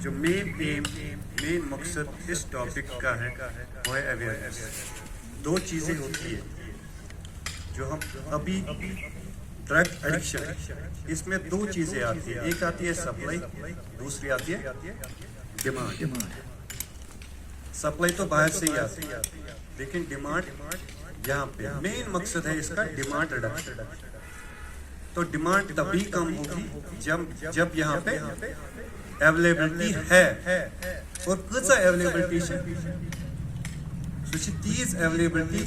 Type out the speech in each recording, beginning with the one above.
جو مین مقصد اس ٹاپک کا ہے وہ ہے اویئرنیس. دو چیزیں ہوتی ہیں جو ہم ابھی ڈرگ ایڈکشن, اس میں دو چیزیں آتی ہیں, ایک آتی ہے سپلائی, دوسری آتی ہے ڈیمانڈ. سپلائی تو باہر سے ہی آتی ہے لیکن ڈیمانڈ یہاں پہ مین مقصد ہے اس کا ڈیمانڈ ریڈکشن. تو ڈیمانڈ تبھی کم ہوگی جب یہاں پہ اویلیبلٹی ہے, اور کیسا اویلیبلٹی ہے سو تیز availability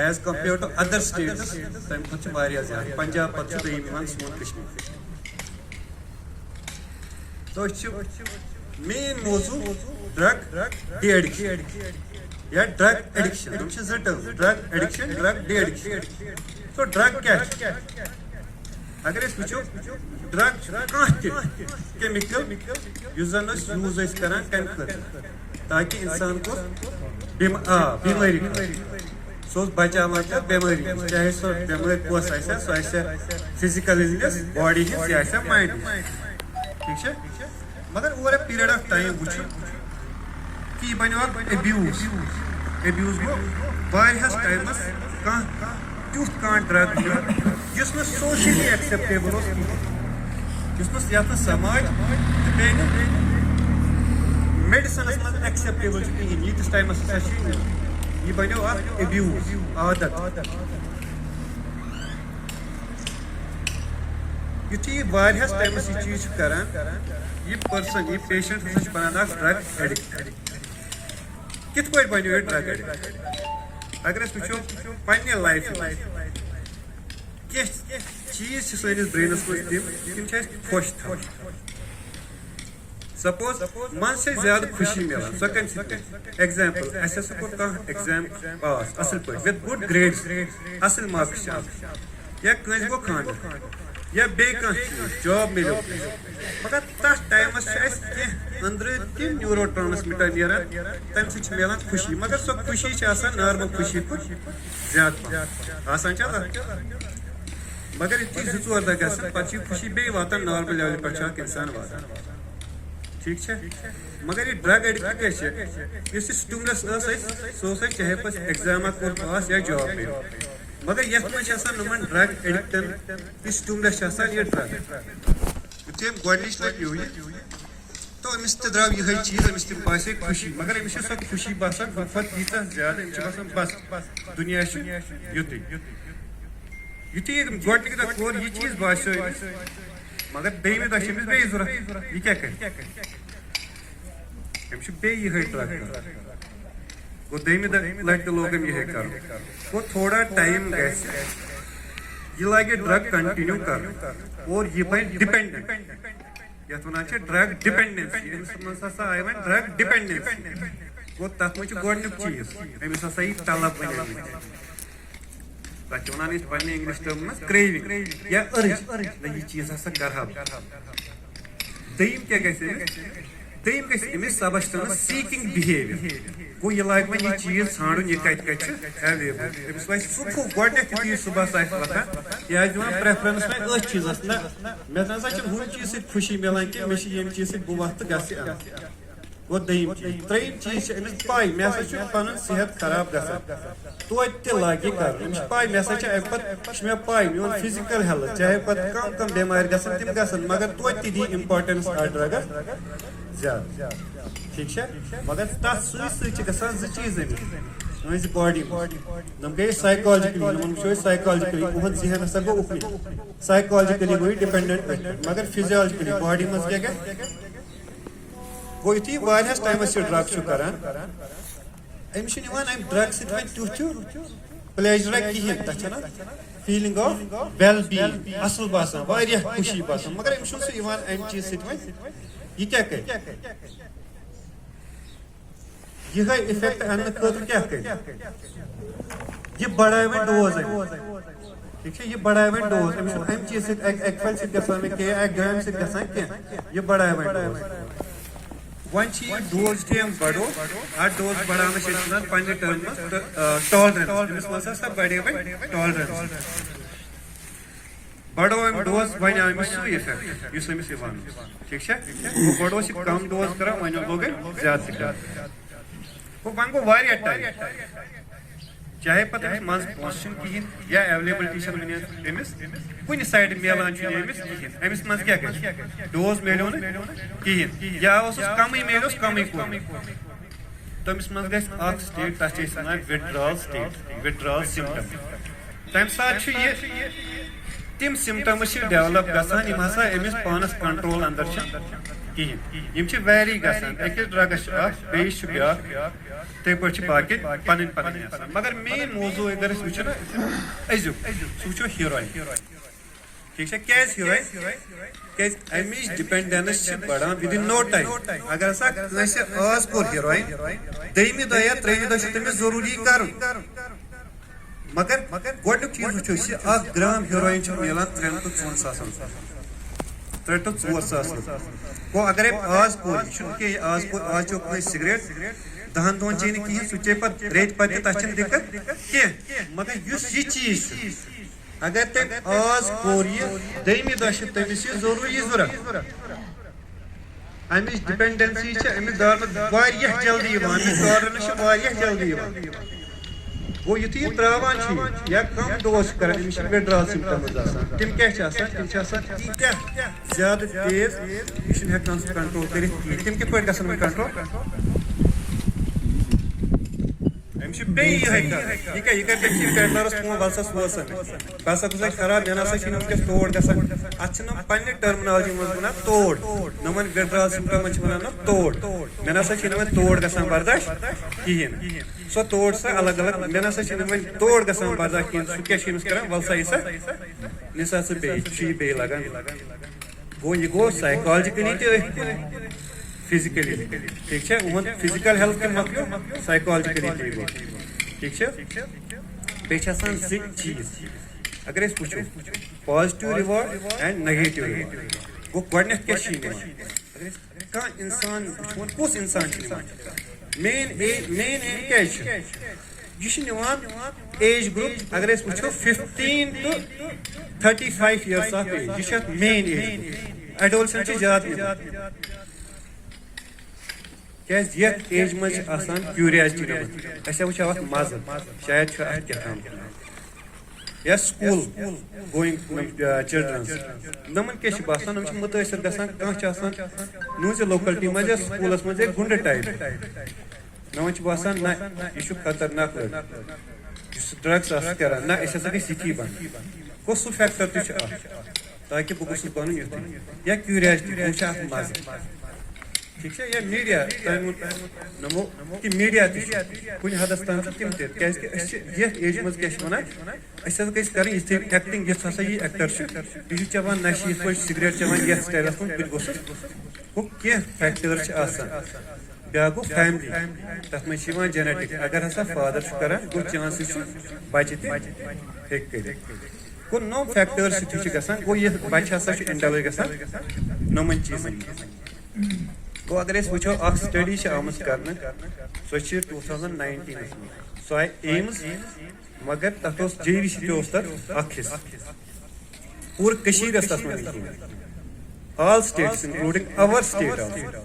as compare to other states تمہ کھت زیادہ. پنجاب پتہ دویم سون کشمیر. تو مین موضوع ڈرگ ڈی ایڈکشن یا ڈرگ ایڈکشن. تم زٕ term, drug addiction, drug D addiction. تو ڈرگ کیا اگر اس وچو ڈرگ کانٛہہ تہِ کیمikل یُس زن أسۍ یوٗز ٲسۍ کران کمہِ خٲطرٕ تاکہِ انسان کو بیمٲری سُہ اوس بچاوان تتھ بیمٲری, چاہے سۄ بیمٲرۍ کۄس آسہِ, سۄ آسہِ فزیکل اِلنس باڈی ہٕنٛز یا آسہِ مایِنڈ ہٕنٛز. ٹھیک چھا, مگر over a period of time وٕچھو کہ یہِ بنیو اکھ ایبیوٗز. ایبیوٗز گوٚو واریاہس ٹایمس کانٛہہ تیُتھ کانٛہہ ڈرگ دیُن یُس نہٕ سوشلی ایکسیپٹیبل اوس کینٛہہ, یُس نہٕ یتھ نہٕ سماج تہٕ بیٚیہِ نہٕ میڈِسنس منٛز ایکسیپٹیبل چھُ کِہیٖنۍ. ییٖتِس ٹایمس ہسا چھِ یہِ بنیو اکھ ایبیوٗز, عادت. یُتھُے یہِ واریاہس ٹایمس یہِ چیٖز چھُ کران, یہِ پٔرسن, یہِ پیشنٹ ہسا چھُ بنان اکھ ڈرگ ایڈکٹ. کِتھ پٲٹھۍ بنیو یہِ ڈرگ ایڈکٹ؟ اگر أسۍ وٕچھو پننہِ لایفہِ منٛز کینٛہہ چیٖز چھِ سٲنِس برینس منٛز تِم چھِ اَسہِ خۄش تھاوان. سپوز منٛزٕ چھِ زیادٕ خوشی مِلان, سۄ کمہِ سۭتۍ؟ ایگزامپل, اَسہِ ہسا کوٚر کانٛہہ ایگزام پاس اصل پٲٹھۍ وِتھ گُڈ گریڈس, اصل مارکس چھِ آسان, یا کٲنٛسہِ گوٚو خانٛدر یا بیٚیہِ کانٛہہ چیٖز, جاب مِلیو, مگر تتھ ٹایمس چھِ اَسہِ کینٛہہ أنٛدرٕ تِم نیوٗرو ٹرانسمِٹر نیران تمہِ سۭتۍ چھِ مِلان خوشی. مگر سۄ خوشی چھِ آسان نارمل خوشی کھۄتہٕ زیادٕ پہم آسان چھا تتھ. مگر یُتھُے 2-4 دۄہ گژھن پتہٕ چھِ یہِ خوشی بیٚیہِ واتان نارمل لیولہِ پٮ۪ٹھ چھُ اکھ انسان واتان. ٹھیک چھا, مگر یہ ڈرگ ایڈکٹ کیا ہے, یُس یہِ سٹیمولس ٲس اَسہِ سُہ اوس اَسہِ چاہے پتہٕ ایگزاما کوٚر پاس یا جاب مِلیو, مگر یتھ منٛز چھِ آسان یِمن ڈرگ ایڈکٹن یہِ سٹیمولس چھِ آسان یہِ ڈرگ. یُتھُے أمۍ گۄڈنِچ لٹہِ پیوٚو یہِ تو أمِس تہِ درٛاو یِہے چیٖز, أمِس تہِ باسے خوشی, مگر أمِس چھِ سۄ خوشی باسان ہُتھ کھۄتہٕ ییٖژاہ زیادٕ, أمِس چھِ باسان بس دُنیا چھُ یُتُے. یُتھُے أمۍ گۄڈنِکہِ دۄہ کوٚر یہِ چیٖز باسیو أمِس, مگر بیٚیمہِ دۄہ چھِ أمِس بیٚیہِ ضوٚرتھ, یہِ کیٛاہ کرِ, أمِس چھُ بیٚیہِ یِہے ڈرگ کرُن. گوٚو دوٚیمہِ لٹہِ تہِ لوگ أمۍ یِہے کرُن. گوٚو تھوڑا ٹایم گژھِ, یہِ لاگہِ ڈرگ کنٹِنیوٗ کرُن اور یہِ بنہِ ڈِپینڈنٹ, یتھ ونان چھِ ڈرگ ڈِپینڈنسی. أمِس منٛز ہسا آیہِ وۄنۍ ڈرگ ڈِپینڈنسی. گوٚو تتھ منٛز چھُ گۄڈنیُک چیٖز, أمِس ہسا یی طلب بنیمٕتۍ, تتھ چھِ ونان أسۍ پننہِ انگلش ٹرم منٛز کریوِنگ یا أرج, نہ یہِ چیٖز ہسا کرہا بہٕ. دوٚیِم کیٛاہ گژھِ أمِس, دوٚیِم گژھِ أمِس سبسٹنس سیٖکِنگ بِہیویر. گوٚو یہِ لاگہِ وۄنۍ یہِ چیٖز ژھانڈُن یہِ کتہِ کتہِ چھُ ایویلیبل. أمِس وَسہِ صُبحُک گۄڈنیٚتھ یُتھُے یہِ صُبحس آسہِ وۄتھان یہِ آسہِ دِوان پریفرنس وۄنۍ أتھۍ چیٖزس, نہ مےٚ نسا چھنہٕ ہُمہِ چیٖز سۭتۍ خوشی مِلان کینٛہہ, مےٚ چھِ ییٚمہِ چیٖز سۭتۍ بہٕ وۄتھٕ تہٕ گژھِ اَتھ. گوٚو دوٚیِم چیٖز. ترٛیٚیِم چیٖز چھِ أمِس پاے مےٚ ہسا چھُ پنُن صحت خراب گژھان, توتہِ تہِ لاگہِ یہِ کرُن. أمِس چھِ پاے مےٚ ہسا چھِ امہِ پتہٕ چھِ مےٚ پاے میون فزِکل ہیلٕتھ, چاہے پتہٕ کم بٮ۪مارِ گژھن تِم گژھن, مگر توتہِ تہِ دی امپارٹنس اتھ ڈرگس زیادٕ. ٹھیک چھا, مگر تتھ سۭتۍ سۭتۍ چھِ گژھان زٕ چیٖز أمِس تُہنٛزِ باڈی منٛز. تِم گٔے سایکالجِکلی, یِمن وٕچھو أسۍ سایکالجِکلی, تُہُنٛد ذہن ہسا گوٚو اُکنٕے. سایکالجِکلی گوٚو یہِ ڈِپینڈنٹ أتھۍ پٮ۪ٹھ, مگر فِزیالجِکلی باڈی منٛز کیٛاہ گژھِ. گوٚو یُتھُے واریاہس ٹایمس یہِ ڈرگ چھُ کران, أمِس چھُنہٕ یِوان امہِ ڈرگ سۭتۍ وۄنۍ تیُتھ ہیوٗ پلیجرا کِہینۍ. تتھ چھِ نا فیٖلِنگ آف ویل بیٖنگ, اصل باسان, واریاہ خوشی باسان, مگر أمِس چھُنہٕ سُہ یِوان امہِ چیٖز سۭتۍ وۄنۍ. یہِ کیٛاہ کرِ, یِہے اِفیکٹ اننہٕ خٲطرٕ کیٛاہ کرِ, یہِ بڑایہِ وۄنۍ ڈوز أمِس. ٹھیک چھا, یہِ بڑایہِ وۄنۍ ڈوز. أمِس چھُنہٕ امہِ چیٖز سۭتۍ اکہِ پھلہِ سۭتۍ گژھان مےٚ کینٛہہ, اکہِ گامہِ سۭتۍ گژھان کینٛہہ, یہِ بڑایہِ وۄنۍ ڈوز. وۄنۍ چھِ یہِ ڈوز یُتھُے أمۍ بڑو, اتھ ڈوز بڑاونس چھِ أسۍ ونان پننہِ ٹرم منٛز ٹالرنس. أمِس منٛز ہسا بڑے وۄنۍ ٹالرنس. بڑو ام ڈوز ون آو سُے افیکٹ یُس أمِس یِوان اوس ٹھیٖک چھا گوٚو گۄڈٕ اوس یہِ کم ڈوز کران وۄنۍ لوگ أمۍ زیادٕ تہِ کران گوٚو وۄنۍ گوٚو واریاہ ٹایم چاہے پتہٕ أمِس منٛزٕ پونٛسہٕ چھِنہٕ کِہیٖنۍ یا ایویلیبلٹی چھنہٕ وٕنہِ أمِس کُنہِ سایڈٕ میلان چھُنہٕ أمِس کِہیٖنۍ أمِس منٛز کیٛاہ گژھِ ڈوز میلیو نہٕ کِہیٖنۍ یا اوسُس کمٕے میلیوس کمٕے کوٚر تٔمِس منٛز گژھِ اکھ سٹیٹ تتھ چھِ أسۍ ونان وِدڈرال سٹیٹ وِدڈرال سِمپٹم تمہِ ساتہٕ چھُ یہِ تِم سِمٹمز چھِ ڈیولپ گژھان یِم ہسا أمِس پانس کنٹرول اندر چھِ کِہیٖنۍ یِم چھِ ویری گژھان أکِس ڈرگس چھُ اکھ بیٚیِس چھُ بیٛاکھ تِتھٕے پٲٹھۍ چھِ باقٕے پنٕنۍ پنٕنۍ آسان مگر مین موضوع اگر أسۍ وٕچھو نا أزیُک سُہ وٕچھو ہیٖرویِن ٹھیٖک چھا کیٛازِ ہیٖرویِن کیٛازِ امِچ ڈِپٮ۪نڈنس چھِ بڑان وِدِن نو ٹایم اگر ہسا کٲنٛسہِ آز کوٚر ہیٖرویِن دٔیمہِ دۄہ یا ترٛیٚیمہِ دۄہ چھُ تٔمِس ضروٗری کرُن مگر گۄڈنیُک چیٖز وٕچھو أسۍ اکھ گرام ہیٖرویِن چھُ مِلان 3 ٹُو 4 ساسن 3 ٹُو 4 ساس گوٚو اگرے آز کوٚر یہِ چھُنہٕ کینٛہہ آز کوٚر آز چیوٚک کٲنٛسہِ سِگریٹ 10 دۄہن چیٚیہِ نہٕ کِہیٖنۍ سُہ چیٚیہِ پتہٕ رٮ۪تۍ پتہٕ تہِ تتھ چھنہٕ دِقت کینٛہہ مگر یُس یہِ چیٖز چھُ اگر تٔمۍ آز کوٚر یہِ دٔیمہِ دۄہ چھِ تٔمِس یہِ ضروٗری ضوٚرتھ امِچ ڈِپٮ۪نڈنسی چھِ أمِس دارنہٕ واریاہ جلدی یِوان أمِس دارنہٕ چھِ واریاہ جلدی یِوان گوٚو یُتھُے یہِ ترٛاوان چھُ یہِ یا کم ڈوز چھِ کران أمِس چھِ وِدڈرال سِمپٹمٕز آسان تِم کیٛاہ چھِ آسان تِم چھِ آسان تیٖتیاہ زیادٕ تیز یہِ چھُنہٕ ہٮ۪کان سُہ کنٹرول کٔرِتھ کِہیٖنۍ تِم کِتھ پٲٹھۍ گژھن وۄنۍ کنٹرول أمِس چھُ بیٚیہِ یِہوٚے کرُن یہِ کیٛاہ یہِ کرِ تٔمۍ سٕے پٮ۪ٹلرس فون وَل سا سوز سا مےٚ بہٕ ہسا گُزارِ خراب مےٚ نسا چھِنہٕ وٕنکٮ۪س تور گژھان اتھ چھِنہٕ یِم پننہِ ٹٔرمنالجی منٛز ونان توڑ نۄمن وِدڈرال سِمپٹمن چھِ ونان توڑ مےٚ نسا چھِنہٕ وۄنۍ توڑ گژھان برداش کِہیٖنۍ نہٕ سۄ توڑ سا الگ الگ مےٚ نسا چھِنہٕ وۄنۍ توڑ گژھان برداش کِہیٖنۍ سُہ کیٛاہ چھُ أمِس کران وَل سا یہِ سا نِسا ژٕ بیٚیہِ چھُ یہِ بیٚیہِ لگان گوٚو یہِ گوٚو سایکالجِکٔلی تہِ أتھۍ کُن فِزِکٔلی ٹھیٖک چھا یِہُنٛد فِزِکل ہیلٕتھ تہِ مۄکلیو سایکالجِکٔلی تہِ گوٚو ٹھیٖک چھا بیٚیہِ چھِ آسان 2 چیٖز اگر أسۍ وٕچھو positive reward and negative reward گوٚو گۄڈنٮ۪تھ کیٛاہ چھِ یہِ نِوان کانٛہہ اِنسان وٕچھون کُس اِنسان چھُ نِوان مین ایم کیٛازِ چھُ یہِ چھُ نِوان ایج گرُپ اگر أسۍ وٕچھو 15 ٹُو 35 years آف ایج یہِ چھُ اتھ مین ایج ایڈولسنٹ چھِ زیادٕ نِوان کیٛازِ یتھ ایج منٛز چھِ آسان کیوٗریازٹی نِمٕژ أسۍ وٕچھو اتھ مزٕ شاید چھُ اتھ کیٛاہ تام یا سکوٗل گویِنگ چلڈرنز نۄمن کیٛاہ چھُ باسان یِم چھِ مُتٲثر گژھان کانٛہہ چھُ آسان نوٗزِ لوکلٹی منٛز یا سکوٗلس منٛز یا گُنڈٕ ٹایپ نۄمن چھُ باسان نہ یہِ چھُ خطرناک لٔڑکہٕ یُس ڈرگس آسہِ کران نہ أسۍ ہسا گژھِ یِتھی بنٕنۍ گوٚو سُہ فیکٹر تہِ چھُ اکھ تاکہِ بہٕ گوٚژھُس بنُن یُتھُے یا کیوٗریازٹی بہٕ وٕچھِ اتھ مزٕ ٹھیٖک چھا یا میٖڈیا تۄہہِ نمو کہِ میٖڈیا تہِ چھُ کُنہِ حدس تام چھُ تِم تہِ کیٛازِ کہِ أسۍ چھِ یتھ ایجہِ منٛز کیٛاہ چھِ ونان أسۍ ہسا گژھِ کرٕنۍ یِتھٕے ایکٹنگ یُتھ ہسا یہِ ایکٹر چھُ یہِ چھُ چٮ۪وان نشہٕ یِتھ پٲٹھۍ سِگریٹ چٮ۪وان یتھ سٹایلس منٛز بہٕ تہِ گوٚژھُس گوٚو کینٛہہ فیکٹٲرٕس چھِ آسان بیٛاکھ گوٚو فیملی تتھ منٛز چھِ یِوان جینیٹِک اگر ہسا فادر چھُ کران گوٚو چانسٕز چھِ بچہِ تہِ ہیٚکہِ کٔرِتھ گوٚو نوٚم فیکٹٲرٕس یُتھُے چھِ گژھان گوٚو یہِ بچہِ ہسا چھُ انڈلج گژھان نوٚمن چیٖزن گوٚو اگر أسۍ وٕچھو اکھ سٹڈی چھِ آمٕژ کرنہٕ سۄ چھِ 2019 منٛز سۄ آیہِ ایمٕز مگر تتھ اوس JVC تہِ اوس تتھ اکھ حصہٕ پوٗرٕ کٔشیٖر ٲس تتھ منٛز کینٛہہ آل سٹیٹس انکلوٗڈِنگ اور سٹیٹ آلسو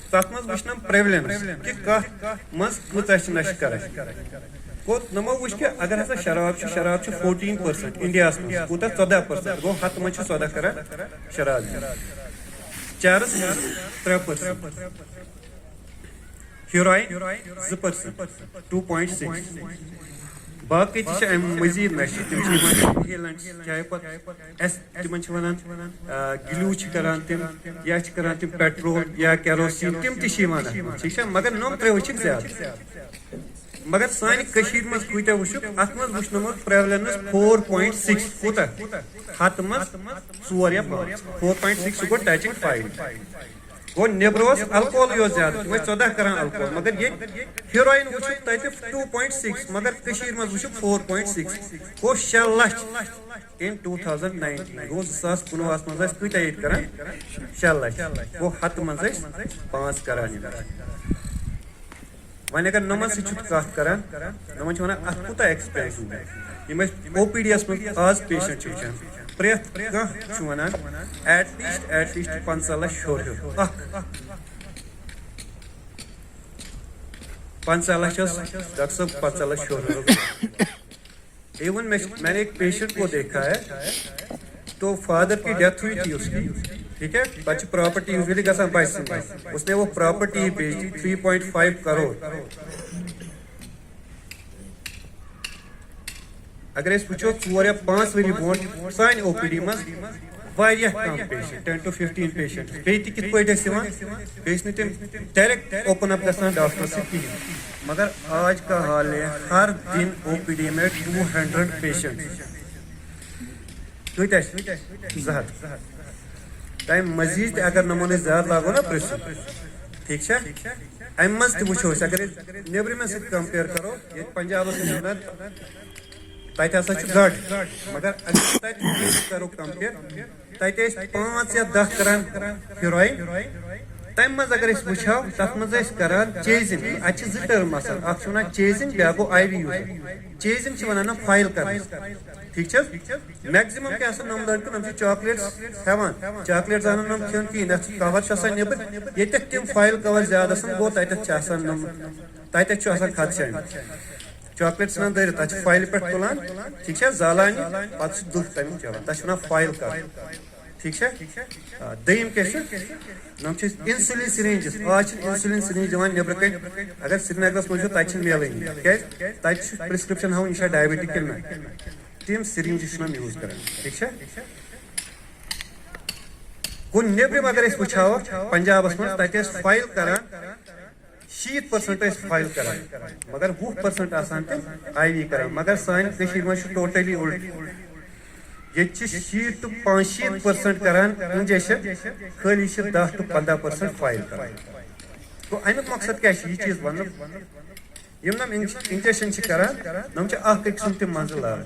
تتھ منٛز وٕچھنم پریولنس کہِ کتھ منٛز کۭژاہ چھِ نشہٕ کران گوٚو نمو وٕچھ کہِ اگر ہسا شراب چھُ 14% انڈیاہس منٛز کوٗتاہ 14% گوٚو 100 منٛز چھِ 14 کران شراب چرس 3% ہیٖرویِن 2% 2.6 باقٕے تہِ چھِ امہِ مٔزیٖد نشہٕ تِم چھِ یِوان انہیلنٹس چاہے پتہٕ تِمن چھِ ونان گِلیوٗ چھِ کران تِم یا چھِ کران تِم پیٹرول یا کیروسیٖن تِم تہِ چھِ یِوان ٹھیٖک چھا مگر نۄم 3 وٕچھِکھ زیادٕ مگر سانہِ کٔشیٖرِ منٛز کۭتیاہ وٕچھُکھ اتھ منٛز وٕچھنومُت پریولنس 4.6 کوٗتاہ 100 منٛز 4 یا 5 4.6 سُہ گوٚو ٹچِنگ 5 گوٚو نیبرٕ اوس الکوہلٕے اوس زیادٕ تِم ٲسۍ 14 کران الکوہل مگر ییٚتہِ ہیٖرویِن وٕچھُکھ تتہِ 2.6 مگر کٔشیٖرِ منٛز وٕچھُکھ 4.6 گوٚو 6 لچھ in 2019 گوٚو 2019 منٛز ٲسۍ کۭتیاہ ییٚتہِ کران 6 لچھ گوٚو 100 منٛز ٲسۍ 5 کران وۄنۍ اگر نۄمن سۭتۍ چھُ کتھ کران نۄمن چھِ ونان اتھ کوٗتاہ ایکسپینسو یِم أسۍ OPD یس منٛز آز پیشنٹ چھِ وٕچھان پریت کانٛہہ چھُ وَنان ایٹ لیٖسٹ 15 لچھ ہیوٚر ہیوٚر اکھ 15 لچھ ڈاکٹر صاحب 15 لچھ ہیوٚر ہیوٚر ایون میں نے ایک پیشنٹ کو دیکھا ہے تو فادر کی ڈیتھ ہوئی تھی اس کی ٹھیک ہے بچہ پراپرٹی یوزلی گژھان بچہ سٕنٛز اس نے وہ پراپرٹی ہی بیچ دی 3.5 کروڑ اگر أسۍ وٕچھو 4 یا 5 ؤری برونٛٹھ سانہِ او پی ڈی منٛز واریاہ کم پیشنٹ 10 to 15 پیشنٹ بیٚیہِ تہِ کِتھ پٲٹھۍ ٲسۍ یِوان بیٚیہِ ٲسۍ نہٕ تِم ڈایریکٹ اوپن اپ گژھان ڈاکٹر سۭتۍ کِہیٖنۍ مگر آج کا حال ہے ہر دن او پی ڈی میں 200 پیشنٹ کۭتیاہ چھِ 200 تمہِ مزیٖد تہِ اگر نمون أسۍ زیادٕ لاگو نا پرٛژھُن ٹھیٖک چھا امہِ منٛز تہِ وٕچھو أسۍ اگر أسۍ نیٚبرِمٮ۪ن سۭتۍ کمپیر کرو ییٚتہِ پنجابس منٛز ونان تتہِ ہسا چھُ گڑ مگر اگر تتہِ کرو کمپیر تتہِ ٲسۍ 5 یا 10 کران ہیروین تمہِ منٛز اگر أسۍ وٕچھو تتھ منٛز ٲسۍ کران چیزنگ اتہِ چھِ 2 ٹٔرم آسان اکھ چھِ ونان چیزنگ بیاکھ گوٚو آی وی یوٗز چیزنگ چھِ ونان فایل کرنس ٹھیٖک چھا میکزِمم کیٛاہ آسان یِم لڑکہٕ یِم چھِ چاکلیٹس ہیوان چاکلیٹ زانن یِم کھیوٚن کِہیٖنۍ یتھ کور چھُ آسان نیبر ییٚتٮ۪تھ تِم فایل کور زیادٕ آسان گوٚو تتٮ۪تھ چھِ آسان یِم تتٮ۪تھ چھُ آسان خدشہٕ امیُک چاکلیٹ ژھٕنان دٲرِتھ تتھ چھِ فایلہِ پٮ۪ٹھ تُلان ٹھیٖک چھا زالان پتہٕ چھُ دُہ تمیُک چلان تتھ چھِ ونان فایل کرُن ٹھیٖک چھا دوٚیِم کیٛاہ چھُ یِم چھِ انسولین سِرینجز آز چھِنہٕ انسولین سِرینج دِوان نیبرٕ کَنۍ اگر سرینگرس منٛز چھُ تتہِ چھِنہٕ میلٲنی کیٛازِ تتہِ چھُ پرسکرپشن ہاوُن یہِ چھا ڈایبٹِک کِنہٕ نہ تِم سِرینجز چھِنہٕ یِم یوٗز کران ٹھیٖک چھا گوٚو نیبرِم اگر أسۍ وٕچھو پنجابس منٛز تتہِ ٲسۍ فایل کران 60% ٲسۍ فایل کران مگر 20% آسان تِم آی وی کران مگر سانہِ کٔشیٖرِ منٛز چھُ ٹوٹلی اُلٹ ییٚتہِ چھِ 60 to 65% کران انجیکشن خٲلی چھِ 10 to 15% فایل کران گوٚو امیُک مقصد کیٛاہ چھُ یہِ چیٖز وننُک یِم نم انجیکشن چھِ کران یِم چھِ اکھ أکۍ سُنٛد تہِ منٛزٕ لاگان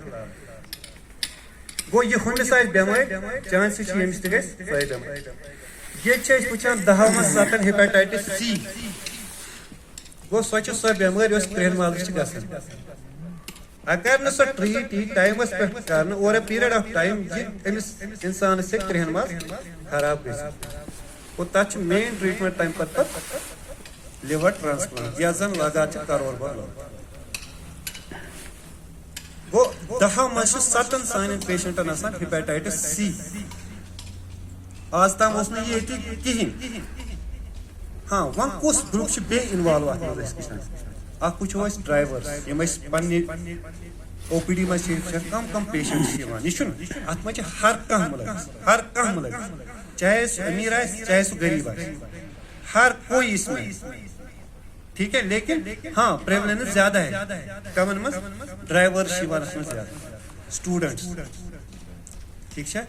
گوٚو یہِ ہُمِس آسہِ بٮ۪مٲرۍ چانسِز چھِ ییٚمِس تہِ گژھِ سۄے بٮ۪مٲرۍ ییٚتہِ چھِ أسۍ وٕچھان 10 منٛز 7 ہیپیٹایٹس سی گوٚو سۄ چھِ سۄ بٮ۪مٲرۍ یۄس کرٛہِنۍ والٕچ چھِ گژھان اگر نہٕ سۄ ٹریٖٹ یی ٹایمس پٮ۪ٹھ کرنہٕ over a period of time یہِ أمِس انسانس ہیٚکہِ کرٛہِنۍ ماز خراب گٔژھِتھ گوٚو تتھ چھُ مین ٹریٖٹمنٹ تمہِ پتہٕ لِور ٹرانسپلانٹ یتھ زن لگان چھِ کرور بدل گوٚو 10 منٛز چھِ 7 سانٮ۪ن پیشنٹن آسان ہیپیٹایٹس سی آز تام اوس نہٕ یہِ ییٚتہِ کِہینۍ ہاں وۄنۍ کُس گروپ چھُ بیٚیہِ اِنوالو اتھ منٛز أسۍ وٕچھان اکھ وٕچھو أسۍ ڈرایورس یِم أسۍ پننہِ او پی ڈی منٛز چھِ وٕچھان کم پیشنٹ چھِ یِوان یہِ چھُنہٕ اتھ منٛز چھِ ہر کانٛہہ مُلٲزِم چاہے سُہ أمیٖر آسہِ چاہے سُہ غریٖب آسہِ ہر کوئی اس میں ٹھیک ہے لیکن ہاں پریولنس زیادہ ہے کمن منٛز ڈرایور چھِ یِوان اتھ منٛز زیادٕ سٹوٗڈنٹس ٹھیک چھا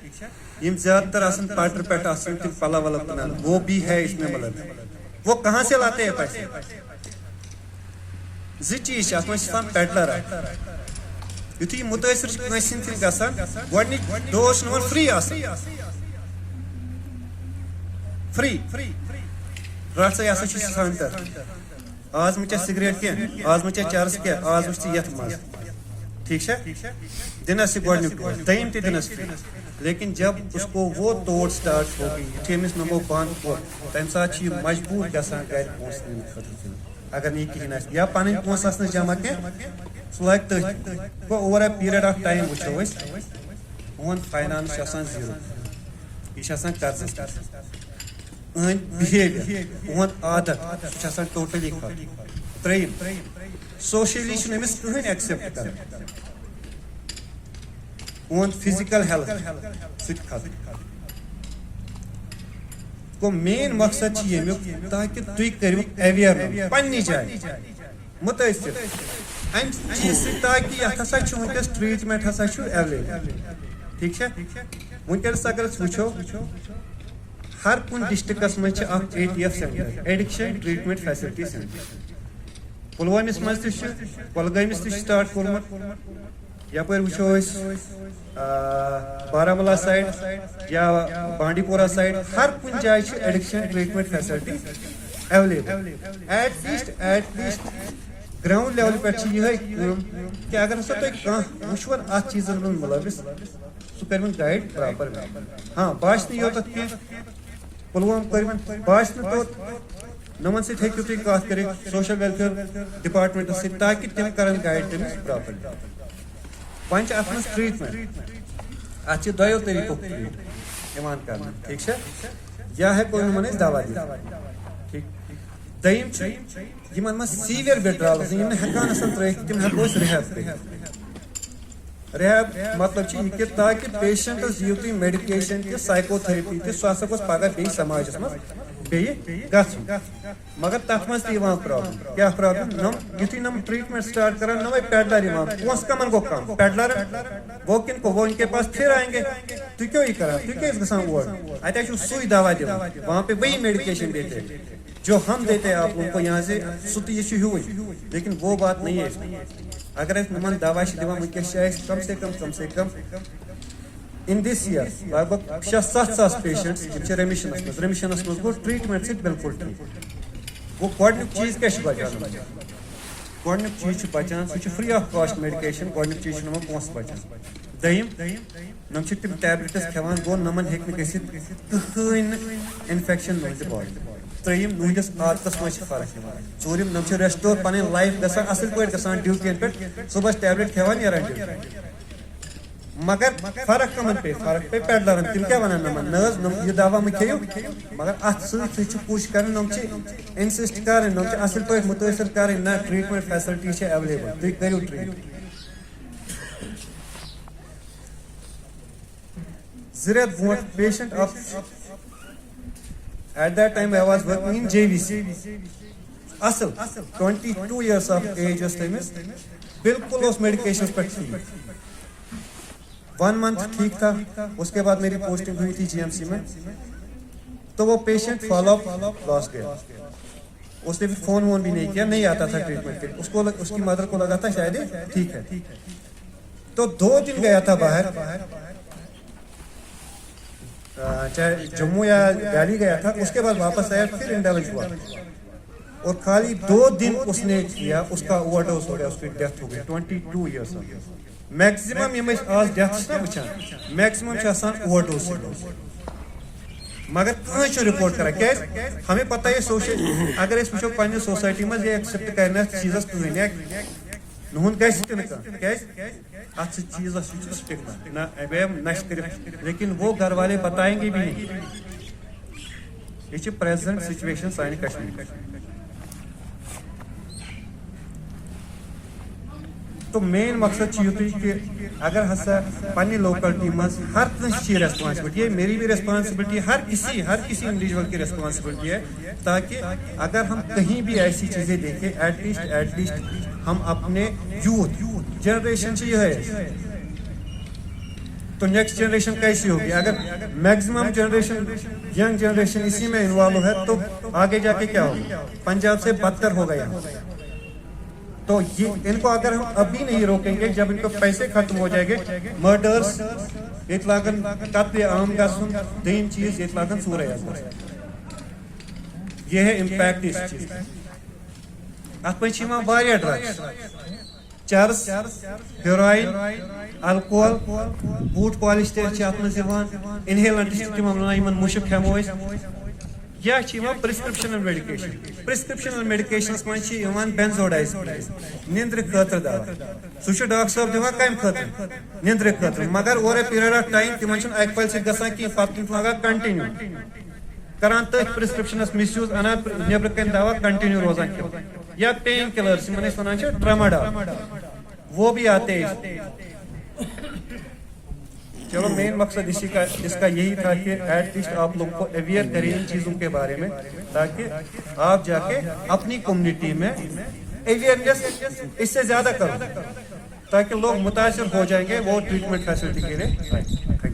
یِم زیادٕ تر آسان پٹرِ پٮ۪ٹھ آسان تِم پلو ولو کٕنان وہ بھی ہے اس میں مطلب وہ کہاں سے لاتے ہیں پیسے زٕ چیٖز چھِ اتھ منٛز چھِ آسان پیڈلر اکھ یُتھُے یہِ مُتٲثر چھِ کٲنٛسہِ ہٕنٛدۍ گژھان گۄڈنِکۍ ڈوز چھِ یِمن فری آسان فری رٹھ سا یہِ ہسا چھُ سانتر آز مہ چےٚ سگریٹ کینٛہہ آز مہ چےٚ چرس کینٛہہ آز وٕچھ ژٕ یتھ منٛز ٹھیک چھا دِنس یہِ گۄڈنیُک ڈوز دوٚیِم تہِ دِنس فری لیکن جب اس کو وہ توڑ سٹارٹ ہو گئی یُتھُے أمِس نمو بنٛد کوٚر تمہِ ساتہٕ چھُ یہِ مجبوٗر گژھان گرِ پونٛسہٕ دِنہٕ خٲطرٕ اگر نہٕ یہِ کِہینۍ آسہِ یا پنٕنۍ پونٛسہٕ آسنس جمع کینٛہہ سُہ لاگہِ تٔتھۍ گوٚو over a period of time وٕچھو أسۍ یِہُنٛد فاینانس چھُ آسان زیٖرو یہِ چھُ آسان قرضس پٮ۪ٹھ یِہٕنٛدۍ بِہیویر یِہُنٛد عادت سُہ چھُ آسان ٹوٹلی ختم ترٛیٚیِم سوشلی چھُنہٕ أمِس کٕہٕنۍ ایکسیپٹ کران یِہُنٛد فِزِکل ہیلتھ سُہ تہِ ختم گوٚو مین مقصد چھُ ییٚمیُک تاکہِ تُہۍ کٔرِو ایویر پننہِ جایہِ مُتٲثر امہِ چیٖز سۭتۍ تاکہِ یتھ ہسا چھُ ؤنکیٚس ٹریٖٹمنٹ ہسا چھُ ایویلیبل ٹھیک چھا ؤنکیٚنس اگر أسۍ وٕچھو ہر کُنہِ ڈسٹرکس منٛز چھِ اکھ ATF centre addiction treatment facility centre پُلوٲمِس منٛز تہِ چھُ کۄلگٲمِس تہِ چھُ سٹارٹ کوٚرمُت یپٲرۍ وٕچھو أسۍ بارہمولہ سایڈ یا بانڈی پورہ سایڈ ہر کُنہِ جایہِ چھِ addiction treatment facility available at least ground لیولہِ پٮ۪ٹھ چھِ یِہے کٲم کہِ اگر ہسا تُہۍ کانٛہہ وٕچھون اتھ چیٖزن منٛز مُلوث کرمن گائیڈ پراپر ہاں باش یوت کی پلوام کرمن باش توت نمن ست ہیکو تھی کت کر سوشل ویلفیئر ڈپارٹمنٹ ست تاکہ تم کرن گائیڈ تمس پراپرلی ون ات من ٹریٹمنٹ ات دو طریقوں ٹریٹ کرنا ٹھیک ہے یا ہیکو نمن دوا دِتھ ٹھیک دم من سیویر وڈرالس ہیکان ترت تم ہیکو ریہیب ریہیب مطلب یہ کہ تاکہ پیشنٹس دیو تھی میڈیکیشن تہ سائیکو تھراپی تہ سہ ہسا گوس پگہ بیٚیہِ سماجس مز بیٚیہِ گژھُن مگر تتھ مز تہِ یِوان پرابلم کیا پرابلم یُتھُے نم ٹریٹمنٹ سٹارٹ کران نمے پیڈلر یِوان پونٛسہٕ کمن گوٚو کم پیڈلر وہ کن کو وہ ان کے پاس پھر آئیں گے تُہۍ کیوں یہ کران تُہۍ کیٛازِ گژھان اور اتہِ چھُو سُے دوا دِوان وہاں پہ وہی میڈیکیشن دیتے جو ہم دیتے ہیں آپ ان کو یہاں سے سُہ تہِ یہِ چھُ ہیوٗے لیکن وہ بات نہیں ہے اگر نمن دوا دِوان ونکس کم سے کم ان دس ایئر لگ بھگ 6-7 ساس پیشنٹس ریمشنس مز گو ٹریٹمنٹ سی بالکل ٹھیک وہ گۄڈنیُک چیز کیا بچان گۄڈنیُک چیز بچان سُہ فری آف کاسٹ میڈیکیشن گۄڈنیُک چیز نمن پونٛسہٕ بچان دٔیِم نم تم ٹیبلٹس کھیوان گو نمن ہیٚکہِ نہٕ گٔژھِتھ کٕہٕنۍ نہٕ انفیکشن نوزِ باڈی ترٛیٚیِم نُہندِس عادتس منٛز چھِ فرق یِوان ژوٗرِم نم چھِ ریسٹور پنٕنۍ لایف گژھان اصل پٲٹھۍ گژھان ڈیوٹین پٮ۪ٹھ صبحس ٹیبلٹ کھیوان نیران ڈیوٹی مگر فرق کمن پہ فرق پہ پیڈلرن تم کیا ونان نمن نہ یہ دوا مہ کھیو مگر ات سی کوشش کرن نم انسسٹ کرن نم اصل پٲٹھۍ متٲثر کرن نہ ٹریٹمنٹ فیسلٹی چھ اویلیبل تُہۍ کٔرِو ٹریٹ زٕ رٮ۪تھ برونٛٹھ پیشنٹ اکھ at that time I was working in JVC اصل 22 years of age اس تمس بالکل اس میڈیکیشن پر ٹھیک 1 month ٹھیک تھا اس کے بعد میری پوسٹنگ ہوئی تھی GMC میں تو وہ پیشنٹ فالو اپ لاس گیا اس نے پھر فون بھی نہیں کیا نہیں آتا تھا ٹریٹمنٹ کے اس کی مدر کو لگا تھا شاید ٹھیک ہے تو 2 دن گیا تھا باہر چاہے جموں یا دہلی گیا تھا اس کے بعد واپس آیا پھر انڈیویج ہوا اور خالی 2 دن اس نے کیا اس کا اوور ڈوز ہو گیا اس کی ڈیتھ ہو گئی 22 ایئرس میکسیمم یم آج ڈیتھ وچان میکسیمم اوور ڈوز مگر کہیں رپورٹ کران کیا ہمیں پتہ ہے سوشل اگر اس وچو پنہ سوسائٹی مز یہ ایکسپٹ کرنا چیزس کہیں نہن گھس تہ ات چیز سٹگما نہ نش کر لیکن وہ گھر والے بتائیں گے بھی نہیں یہ پریزنٹ سچویشن سانہ کشمیر تو مین مقصد یہ کہ اگر ہسا پنہ لوکلٹی مز ہر کنس ریسپانسبلٹی ہے میری بھی ریسپانسبلٹی ہے ہر کسی انڈیویجول کی ریسپانسبلٹی ہے تاکہ اگر ہم کہیں بھی ایسی چیزیں دیکھیں ایٹ لیسٹ ہم اپنے یوتھ جنریشن یہ ہے تو نیکسٹ جنریشن کیسی ہوگی اگر میکسیمم جنریشن ینگ جنریشن اسی میں انوالو ہے تو آگے جا کے کیا ہوگا پنجاب سے بدتر ہو گیا تو ان کو اگر ہم ابھی نہیں روکیں گے جب ان کو پیسے ختم ہو جائیں گے مرڈرس یہ لاگن قتل عام گژھن دیم چیز یہ لاگن ژورے یہ ہے امپیکٹ اس چیز ات پہ واریاہ ڈرگس چرس ہیروئن الکوہل بوٹ پالش تہ ات مز انہیلنٹ تم مشک ہمو یا پرسکرپشنل میڈیکیشنس مز بینزوڈائزپینس نیندر خاطر دوا سہ ڈاکٹر صاحب دِوان کم خاطر نیندر خاطر مگر over a period of time تمن اکہ پھل سۭتۍ گژھان کینٛہہ پتہٕ تم لگان کنٹنیو کران تٔتھۍ پرسکرپشنس مس یوز انان نیبر کن دوا کنٹنیو روزان کھیوان یا پین کلرس ونان ٹراماڈول وہ بھی آتے ہیں چلو مین مقصد اس کا یہی تھا کہ ایٹ لیسٹ آپ لوگوں کو اویئر کریں ان چیزوں کے بارے میں تاکہ آپ جا کے اپنی کمیونٹی میں اویئرنیس اس سے زیادہ کرو تاکہ لوگ متاثر ہو جائیں گے وہ ٹریٹمنٹ فیسلٹی کے لیے